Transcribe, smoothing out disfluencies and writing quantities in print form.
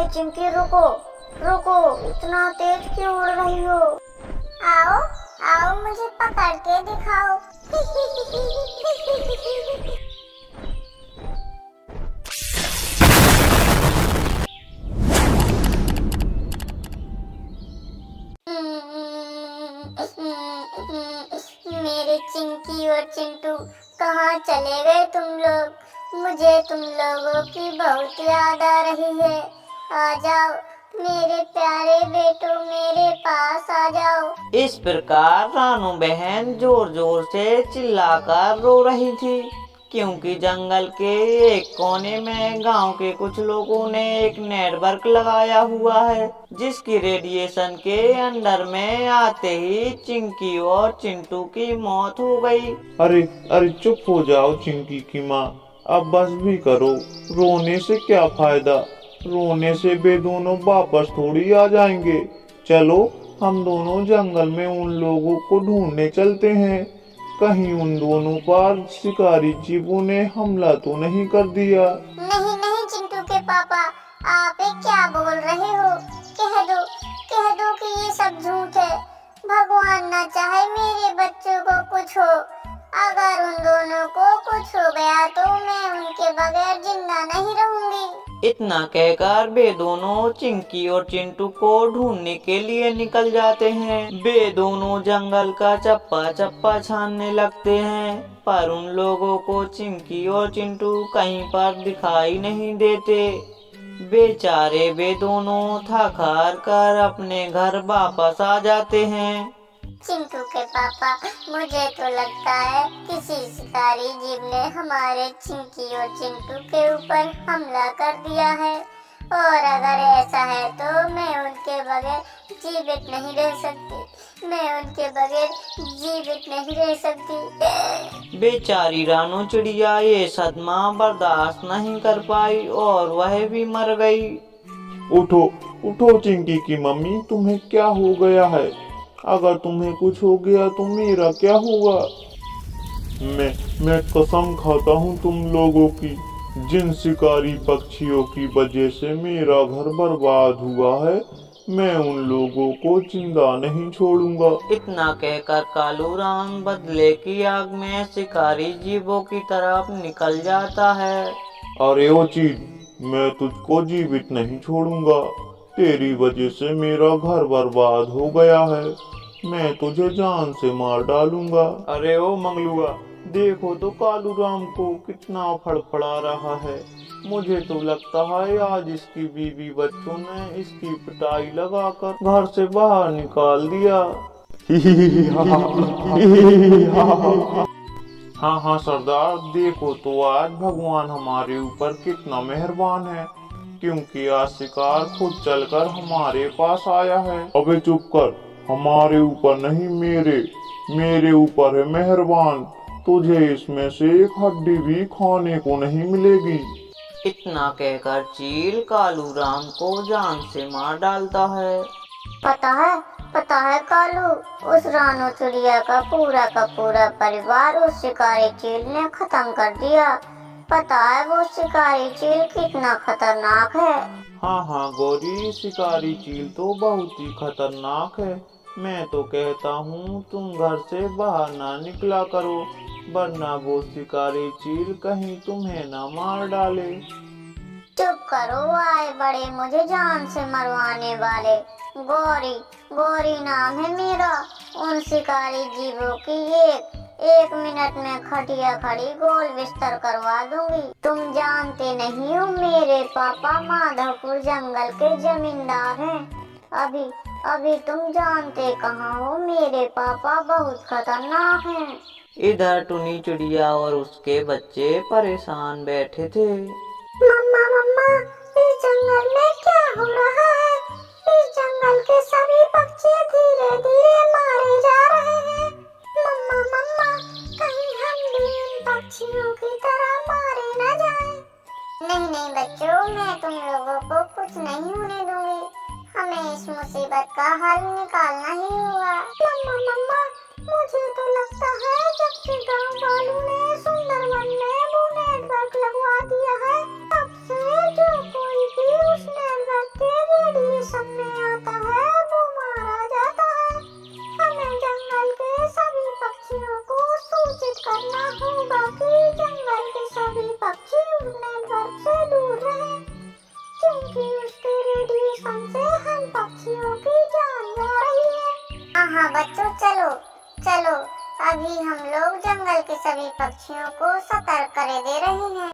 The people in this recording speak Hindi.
चिंकी रुको रुको, इतना तेज क्यों उड़ रही हो? आओ आओ, मुझे पकड़ के दिखाओ। मेरे चिंकी और चिंटू, कहाँ चले गए तुम लोग? मुझे तुम लोगों की बहुत याद आ रही है। आ जाओ मेरे प्यारे बेटो, मेरे पास आ जाओ। इस प्रकार रानू बहन जोर जोर से चिल्लाकर रो रही थी, क्योंकि जंगल के एक कोने में गांव के कुछ लोगों ने एक नेटवर्क लगाया हुआ है, जिसकी रेडिएशन के अंदर में आते ही चिंकी और चिंटू की मौत हो गई। अरे अरे चुप हो जाओ चिंकी की माँ, अब बस भी करो। रोने से क्या फायदा? रोने से वे दोनों वापस थोड़ी आ जाएंगे। चलो हम दोनों जंगल में उन लोगों को ढूंढने चलते हैं। कहीं उन दोनों पर शिकारी जीवों ने हमला तो नहीं कर दिया। नहीं नहीं चिंटू के पापा, आप ये क्या बोल रहे हो? कह दो कि ये सब झूठ है। भगवान ना चाहे मेरे बच्चों को कुछ हो। अगर उन दोनों को कुछ हो गया तो मैं उनके बगैर जिंदा नहीं रहूंगी। इतना कहकर वे दोनों चिंकी और चिंटू को ढूंढने के लिए निकल जाते हैं। वे दोनों जंगल का चप्पा चप्पा छानने लगते हैं, पर उन लोगों को चिंकी और चिंटू कहीं पर दिखाई नहीं देते। बेचारे वे दोनों थक हार कर अपने घर वापस आ जाते हैं। चिंटू के पापा, मुझे तो लगता है किसी शिकारी जीव ने हमारे चिंकी और चिंटू के ऊपर हमला कर दिया है, और अगर ऐसा है तो मैं उनके बगैर जीवित नहीं रह सकती। मैं उनके बगैर जीवित नहीं रह सकती। बेचारी रानू चिड़िया ये सदमा बर्दाश्त नहीं कर पाई और वह भी मर गई। उठो उठो चिंकी की मम्मी, तुम्हें क्या हो गया है? अगर तुम्हें कुछ हो गया तो मेरा क्या होगा? मैं कसम खाता हूँ तुम लोगों की, जिन शिकारी पक्षियों की वजह से मेरा घर बर्बाद हुआ है, मैं उन लोगों को जिंदा नहीं छोड़ूंगा। इतना कहकर कालू राम बदले की आग में शिकारी जीवों की तरफ निकल जाता है। अरे ओ चील, मैं तुझको जीवित नहीं छोड़ूंगा। तेरी वजह से मेरा घर बर्बाद हो गया है। मैं तुझे जान से मार डालूंगा। अरे ओ मंगलुआ, देखो तो कालू राम को कितना फड़फड़ा रहा है। मुझे तो लगता है आज इसकी बीवी बच्चों ने इसकी पिटाई लगाकर घर से बाहर निकाल दिया। हाँ हाँ सरदार, देखो तो आज भगवान हमारे ऊपर कितना मेहरबान है, क्योंकि आज शिकार खुद चलकर हमारे पास आया है। अबे चुप कर, हमारे ऊपर नहीं, मेरे ऊपर है मेहरबान। तुझे इसमें से एक हड्डी भी खाने को नहीं मिलेगी। इतना कहकर चील कालू राम को जान से मार डालता है। पता है कालू, उस रानू चिड़िया का पूरा परिवार उस शिकारी चील ने खत्म कर दिया। पता है वो शिकारी चील कितना खतरनाक है? हाँ गौरी, शिकारी चील तो बहुत ही खतरनाक है। मैं तो कहता हूँ तुम घर से बाहर ना निकला करो, वरना वो शिकारी चील कहीं तुम्हें ना मार डाले। चुप करो, आए बड़े मुझे जान से मरवाने वाले। गौरी नाम है मेरा। उन शिकारी जीवों की एक मिनट में खटिया खड़ी गोल बिस्तर करवा दूंगी। तुम जानते नहीं हो, मेरे पापा माधवपुर जंगल के जमींदार हैं। अभी तुम जानते कहाँ हो, मेरे पापा बहुत खतरनाक हैं। इधर टुनी चिड़िया और उसके बच्चे परेशान बैठे थे। मम्मा, इस जंगल में क्या हो रहा है? इस जंगल के सभी पक्षी धीरे धीरे मारे जा रहे हैं। मम्मा, कहीं हम भी इन पक्षियों की तरह मारे न जाएं। नहीं बच्चों, मैं तुम लोगों को कुछ नहीं होने दूंगी। हमें इस मुसीबत का हल निकालना ही होगा। मम्मा, मुझे तो लगता है जब से गांव वालों ने सुंदरवन में वो नेटवर्क लगवा दिया है, तब से जो कोई भी उस नेटवर्क सामने आता है वो मारा जाता है। हमें जंगल के सभी पक्षियों को सूचित करना होगा कि जंगल के सभी पक्षी उड़ने भर से दूर रहें, क्योंकि उसके रेडिएशन से हम पक्षियों की जान जा रही है। हाँ बच्चों, चलो चलो, अभी हम लोग जंगल के सभी पक्षियों को सतर्क कर दे रहे हैं।